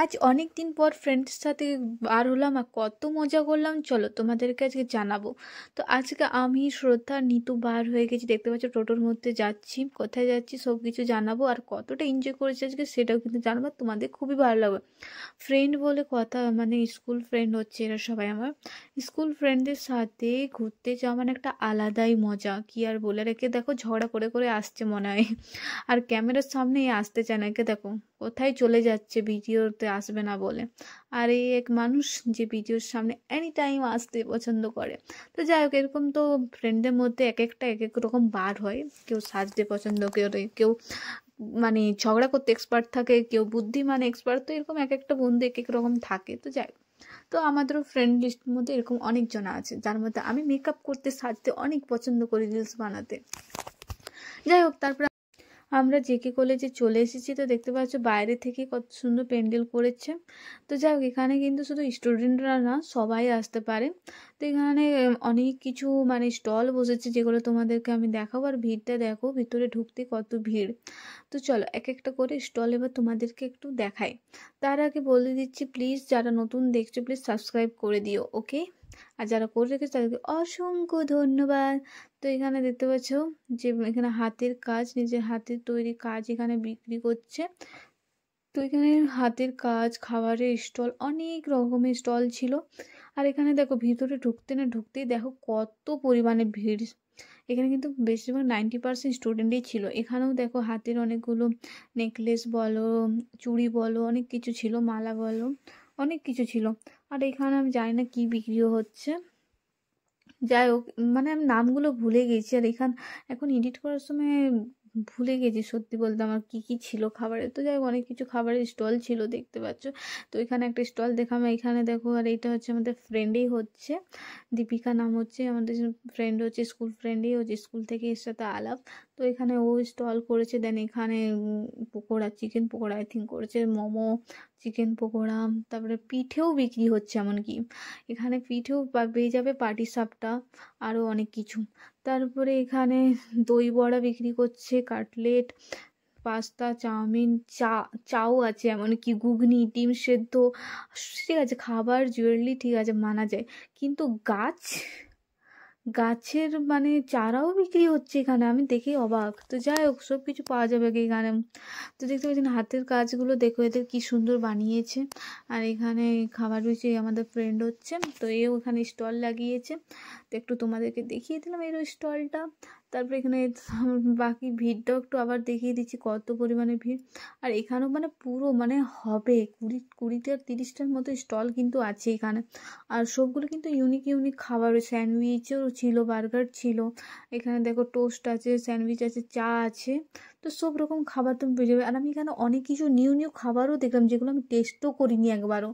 আজ অনেক দিন পর ফ্রেন্ডের সাথে বার হলাম আর কত মজা করলাম, চলো তোমাদেরকে আজকে জানাবো। তো আজকে আমি, শ্রদ্ধা, নিতু বার হয়ে গেছি, দেখতে পাচ্ছ টোটোর মধ্যে যাচ্ছি। কোথায় যাচ্ছি সব কিছু জানাবো, আর কতটা এনজয় করেছি আজকে সেটাও কিন্তু জানাবো, তোমাদের খুবই ভালো লাগবে। ফ্রেন্ড বলে কথা, মানে স্কুল ফ্রেন্ড হচ্ছে এরা সবাই আমার। স্কুল ফ্রেন্ডদের সাথে ঘুরতে যাওয়া মানে একটা আলাদাই মজা, কি আর বলে। রেখে দেখো ঝগড়া করে করে আসছে মনে হয়, আর ক্যামেরার সামনে আসতে চায় না। একে দেখো কোথায় চলে যাচ্ছে ভিডিওতে আসবে না বলে। আর এই এক মানুষ যে ভিডিওর সামনে এনি টাইম আসতে পছন্দ করে। তো যাই হোক, এরকম তো ফ্রেন্ডদের মধ্যে এক একটা এক এক রকম বার হয়। কেউ সাজতে পছন্দ করে, কেউ মানে ঝগড়া করতে এক্সপার্ট থাকে, কেউ বুদ্ধিমান এক্সপার্ট। তো এরকম এক একটা বন্ধু এক এক রকম থাকে। তো যাই হোক, তো আমাদেরও ফ্রেন্ড লিস্টের মধ্যে এরকম অনেকজন আছে, যার মধ্যে আমি মেকআপ করতে সাজতে অনেক পছন্দ করি, রিলস বানাতে। যাই হোক, তারপর আমরা জেকে কলেজে চলে এসেছি। তো দেখতে পাচ্ছ বাইরে থেকে কত সুন্দর প্যান্ডেল করেছে। তো যাই হোক, এখানে কিন্তু শুধু স্টুডেন্টরা না, সবাই আসতে পারে। তো এখানে অনেক কিছু মানে স্টল বসেছে, যেগুলো তোমাদেরকে আমি দেখাবো। আর ভিড়টা দেখো, ভিতরে ঢুকতে কত ভিড়। তো চলো এক একটা করে স্টল এবার তোমাদেরকে একটু দেখাই। তার আগে বলে দিচ্ছি, প্লিজ যারা নতুন দেখছো প্লিজ সাবস্ক্রাইব করে দিও, ওকে? আর যারা করে রেখেছে তাদেরকে অসংখ্য ধন্যবাদ। তো এখানে দেখতে পাচ্ছ যে এখানে হাতের কাজ, নিজের হাতের তৈরি কাজ এখানে বিক্রি করছে। তো এখানে হাতের কাজ, খাবারের স্টল, অনেক রকমের স্টল ছিল। আর এখানে দেখো ভিতরে ঢুকতে না ঢুকতেই দেখো কত পরিমাণে ভিড়। এখানে কিন্তু বেশিরভাগ 90% স্টুডেন্টই ছিল। এখানেও দেখো হাতের অনেকগুলো নেকলেস বলো, চুড়ি বলো, অনেক কিছু ছিল, মালা বলো, অনেক কিছু ছিল। আর এখানে আমি জানি না কি বিক্রিও হচ্ছে। যাই হোক, মানে আমি নামগুলো ভুলে গেছি। আর এখন এডিট করার সময় ভুলে গেছি সত্যি বলতে আমার কি কি ছিল খাবারের। তো যাই হোক, অনেক কিছু খাবারের স্টল ছিল দেখতে পাচ্ছ। তো এখানে একটা স্টল দেখাম, এখানে দেখো। আর এইটা হচ্ছে আমাদের ফ্রেন্ডই হচ্ছে, দীপিকা নাম হচ্ছে আমাদের ফ্রেন্ড, হচ্ছে স্কুল ফ্রেন্ডই হচ্ছে, স্কুল থেকে এর সাথে আলাপ। তো এখানে ও স্টল করেছে। দেন এখানে pakora, chicken pakora I think করেছে, মোমো, চিকেন পকোড়া, তারপরে পিঠেও বিক্রি হচ্ছে এমনকি। এখানে পিঠেও পেয়ে যাবে, পাটি সাপটা, আরও অনেক কিছু। তারপরে এখানে দই বড়া বিক্রি করছে, কাটলেট, পাস্তা, চাউমিন, চাও আছে, এমনকি ঘুগনি, ডিম সেদ্ধ। ঠিক আছে, খাবার জুয়েলারি ঠিক আছে মানা যায়, কিন্তু গাছের মানে চারাও বিক্রি হচ্ছে এখানে, আমি দেখেই অবাক। তো যাই হোক, সব কিছু পাওয়া যাবে এখানে। তো দেখতে পাচ্ছেন হাতের কাজগুলো দেখো, এদের কি সুন্দর বানিয়েছে। আর এখানে খাবার রয়েছে, আমাদের ফ্রেন্ড হচ্ছে, তো এও এখানে স্টল লাগিয়েছে। তো একটু তোমাদেরকে দেখিয়ে দিলাম এর স্টলটা। তারপরে এখানে বাকি ভিড়টাও একটু আবার দেখিয়ে দিচ্ছি, কত পরিমাণে ভিড়। আর এখানেও মানে পুরো মানে হবে 20-30টার 30টার মতো স্টল কিন্তু আছে এখানে। আর সবগুলো কিন্তু ইউনিক ইউনিক খাবার, স্যান্ডউইচও ছিল, বার্গার ছিল। এখানে দেখো টোস্ট আছে, স্যান্ডউইচ আছে, চা আছে। তো সব রকম খাবার তুমি পেয়ে যাবে। আর আমি এখানে অনেক কিছু নিউ নিউ খাবারও দেখলাম, যেগুলো আমি টেস্টও করিনি একবারও।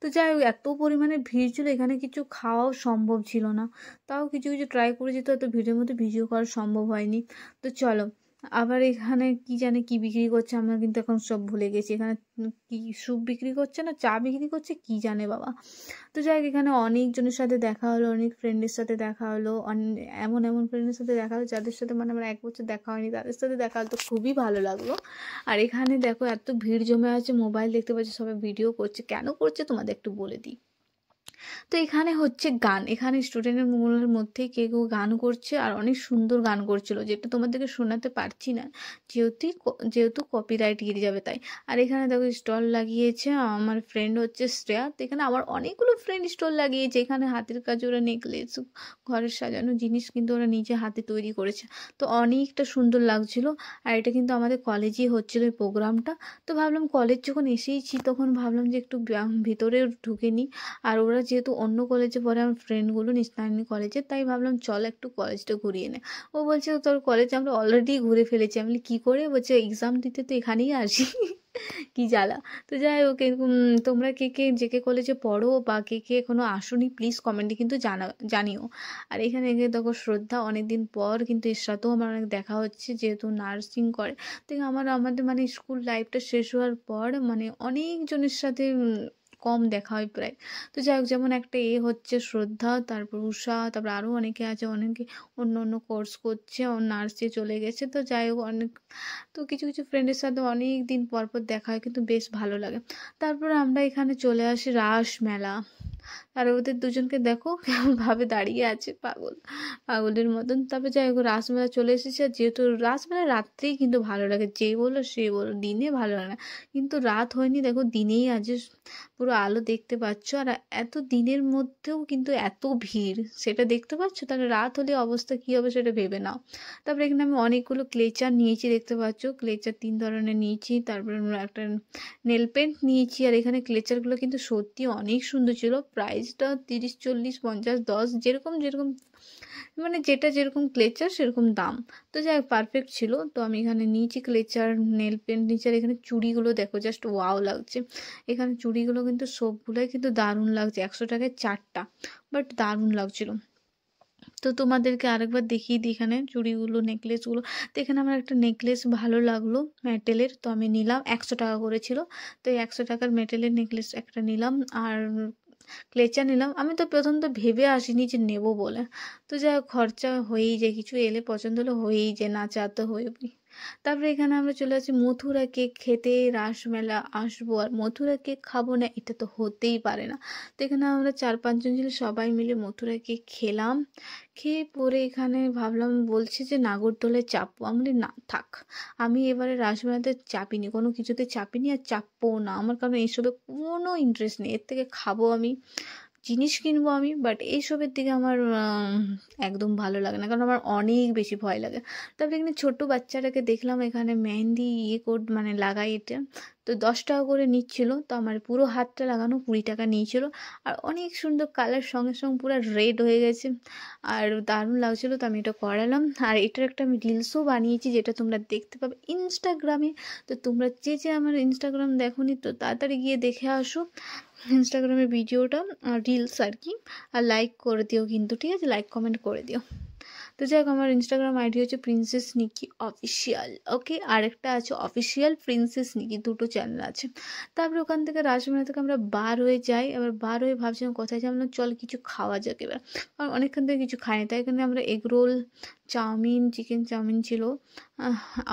তো যাই হোক, এত পরিমাণে ভিড় ছিল, এখানে কিছু খাওয়াও সম্ভব ছিল না। তাও কিছু কিছু ট্রাই করেছি, তো এত ভিড়ের মধ্যে ভিডিও করা সম্ভব হয়নি। তো চলো, আবার এখানে কি জানে কি বিক্রি করছে, আমরা কিন্তু এখন সব ভুলে গেছি। এখানে কি স্যুপ বিক্রি করছে না চা বিক্রি করছে, কি জানে বাবা। তো যাই হোক, এখানে অনেকজনের সাথে দেখা হলো, অনেক ফ্রেন্ডের সাথে দেখা হলো, এমন এমন ফ্রেন্ডের সাথে দেখা হলো যাদের সাথে মানে আমার 1 বছর দেখা হয়নি, তাদের সাথে দেখা হলো, তো খুবই ভালো লাগলো। আর এখানে দেখো এত ভিড় জমে আছে, মোবাইল দেখতে পাচ্ছি, সবাই ভিডিও করছে। কেন করছে তোমাদের একটু বলে দিই। তো এখানে হচ্ছে গান, এখানে স্টুডেন্টের মধ্যে কেউ কেউ গান করছে, আর অনেক সুন্দর গান করছিল, যেটা তোমাদেরকে শোনাতে পারছি না, যেহেতু কপিরাইট গিরে যাবে তাই। আর এখানে দেখো স্টল লাগিয়েছে আমার ফ্রেন্ড হচ্ছে শ্রেয়া। তো এখানে আমার অনেকগুলো ফ্রেন্ড স্টল লাগিয়েছে। এখানে হাতের কাজ, ওরা নেকলেস, ঘরের সাজানো জিনিস কিন্তু ওরা নিজে হাতে তৈরি করেছে। তো অনেকটা সুন্দর লাগছিল। আর এটা কিন্তু আমাদের কলেজেই হচ্ছিল এই প্রোগ্রামটা। তো ভাবলাম কলেজ যখন এসেইছি, তখন ভাবলাম যে একটু ভিতরে ঢুকে নিই। আর ওরা যেহেতু অন্য কলেজে পড়ে, আমার ফ্রেন্ডগুলো নিস্তারিণী কলেজে, তাই ভাবলাম চল একটু কলেজটা ঘুরিয়ে নে। ও বলছে তোর কলেজ আমরা অলরেডি ঘুরে ফেলেছি। আমি বলি, কী করে? বলছে এক্সাম দিতে তো এখানেই আসি। কি জ্বালা। তো যাই হোক, এরকম তোমরা কে কে জেকে কলেজে পড়ো বা কে কে এখনো আসোনি, প্লিজ কমেন্টে কিন্তু জানিও। আর এখানে দেখো শ্রদ্ধা, অনেকদিন পর কিন্তু এর সাথেও আমার অনেক দেখা হচ্ছে, যেহেতু নার্সিং করে। তো আমাদের মানে স্কুল লাইফটা শেষ হওয়ার পর মানে অনেকজনের সাথে কম দেখা হয় প্রায়। তো যাই হোক, যেমন একটা হচ্ছে শ্রদ্ধা, তারপর উষা, তারপর আরও অনেকে আছে, অনেকে অন্য অন্য কোর্স করছে, নার্সে চলে গেছে। তো যাই হোক, অনেক তো কিছু কিছু ফ্রেন্ডের সাথে অনেক দিন পর পর দেখা হয়, কিন্তু বেশ ভালো লাগে। তারপরে আমরা এখানে চলে আসি রাস মেলা। আর ওদের দুজনকে দেখো কেমনভাবে দাঁড়িয়ে আছে, পাগলের মতন। তারপরে যাই হোক, রাসমেলা চলে এসেছে। আর যেহেতু রাসমেলা রাত্রেই কিন্তু ভালো লাগে, যে বলো সে বলো, দিনে ভালো লাগে না। কিন্তু রাত হয়নি, দেখো দিনেই আজ পুরো আলো দেখতে পাচ্ছ। আর এত দিনের মধ্যেও কিন্তু এত ভিড়, সেটা দেখতে পাচ্ছ। তাহলে রাত হলে অবস্থা কী হবে সেটা ভেবে নাও। তারপরে এখানে আমি অনেকগুলো ক্লেচার নিয়েছি, দেখতে পাচ্ছ ক্লেচার 3 ধরনের নিয়েছি। তারপরে একটা নেল পেন্ট নিয়েছি। আর এখানে ক্লেচারগুলো কিন্তু সত্যি অনেক সুন্দর ছিল। প্রাইসটা 30, 40, 50, 10 যেরকম যেরকম, মানে যেটা যেরকম ক্লেচার সেরকম দাম। তো যাই হোক, পারফেক্ট ছিল। তো আমি এখানে নিয়েছি ক্লেচার, নেল পেন্ট নিয়েছি। আর এখানে চুড়িগুলো দেখো, জাস্ট ওয়াও লাগছে। এখানে চুড়িগুলো কিন্তু সবগুলোই কিন্তু দারুণ লাগছে। 100 টাকায় 4টা, বাট দারুণ লাগছিল। তো তোমাদেরকে আরেকবার দেখিয়ে দিই এখানে চুড়িগুলো, নেকলেসগুলো। তো এখানে আমার একটা নেকলেস ভালো লাগলো মেটেলের, তো আমি নিলাম। 100 টাকা করেছিল। তো এই 100 টাকার মেটেলের নেকলেস একটা নিলাম। আর ক্লেচার নিলাম। আমি তো প্রথম তো ভেবে আসিনি যে নেব বলে। তো যা খরচা হয়েই যায়, কিছু এলে পছন্দ হলে হয়েই যায়, না চা তো হবেই। তারপরে এখানে আমরা চলে আসি মথুরা কেক খেতে। রাসমেলা আসবো আর মথুরা কেক খাবো না, এটা তো হতেই পারে না। তো এখানে আমরা 4-5 জন ছিল, সবাই মিলে মথুরা কেক খেলাম। খেয়ে পরে এখানে ভাবলাম, বলছে যে নাগরদোলায় চাপবো। আমি বলি না থাক, আমি এবারে রাসমেলাতে চাপিনি, কোনো কিছুতে চাপিনি, আর চাপবো না। আমার কারণ এইসবে কোনো ইন্টারেস্ট নেই। এর থেকে খাবো আমি, জিনিস কিনবো আমি, বাট এইসবের দিকে আমার একদম ভালো লাগে না, কারণ আমার অনেক বেশি ভয় লাগে। তারপরে এখানে ছোটো বাচ্চাটাকে দেখলাম এখানে মেহেন্দি মানে লাগাই এটা। তো 10 টাকা করে নিচ্ছিল। তো আমার পুরো হাতটা লাগানো 20 টাকা নিয়েছিল। আর অনেক সুন্দর কালার, সঙ্গে সঙ্গে পুরো রেড হয়ে গেছে, আর দারুণ লাগছিলো। তো আমি এটা করালাম। আর এটার একটা আমি রিলসও বানিয়েছি, যেটা তোমরা দেখতে পাবে ইনস্টাগ্রামে। তো তোমরা যে যে আমার ইনস্টাগ্রাম দেখোনি, তো তাড়াতাড়ি গিয়ে দেখে আসো ইনস্টাগ্রামের ভিডিওটা, রিলস আর কি। আর লাইক করে দিও কিন্তু, ঠিক আছে? লাইক কমেন্ট করে দিও। তো যাই হোক, আমার ইনস্টাগ্রাম আইডি হচ্ছে প্রিন্সেস নিকি অফিসিয়াল, ওকে? আরেকটা আছে অফিসিয়াল প্রিন্সেস নিকি, দুটো চ্যানেল আছে। তারপরে ওখান থেকে রাজমেলা থেকে আমরা বার হয়ে যাই। এবার বার হয়ে ভাবছিলাম কোথায় যাবো, চল কিছু খাওয়া যাক এবার, কারণ অনেকক্ষণ থেকে কিছু খাইনি। তাই এখানে আমরা এগরোল, চাউমিন, চিকেন চাউমিন ছিল,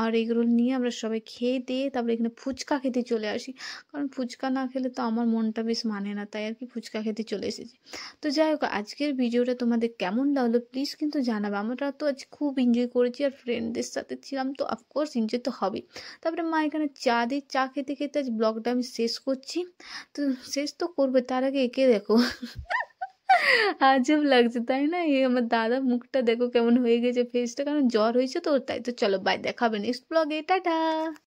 আর এগরোল নিয়ে আমরা সবাই খেয়ে দিয়ে তারপরে এখানে ফুচকা খেতে চলে আসি। কারণ ফুচকা না খেলে তো আমার মনটা বেশ মানে না, তাই আর কি ফুচকা খেতে চলে এসেছি। তো যাই হোক, আজকের ভিডিওটা তোমাদের কেমন লাগলো প্লিজ কিন্তু জানাবে। আমরা তো আজ খুব এনজয় করেছি, আর ফ্রেন্ডদের সাথে ছিলাম, তো অফকোর্স এনজয় তো হবেই। তারপরে মা এখানে চা দিই, চা খেতে খেতে আজ ব্লগটা আমি শেষ করছি। তো শেষ তো করবে, তার আগে একে দেখো আজব লাগছে তাই না? এই আমার দাদা মুখটা দেখো কেমন হয়ে গেছে, ফেসটা, কারণ জ্বর হয়েছে তো তাই। তো চলো বাই, দেখাবে নেক্সট ব্লগে, টাটা।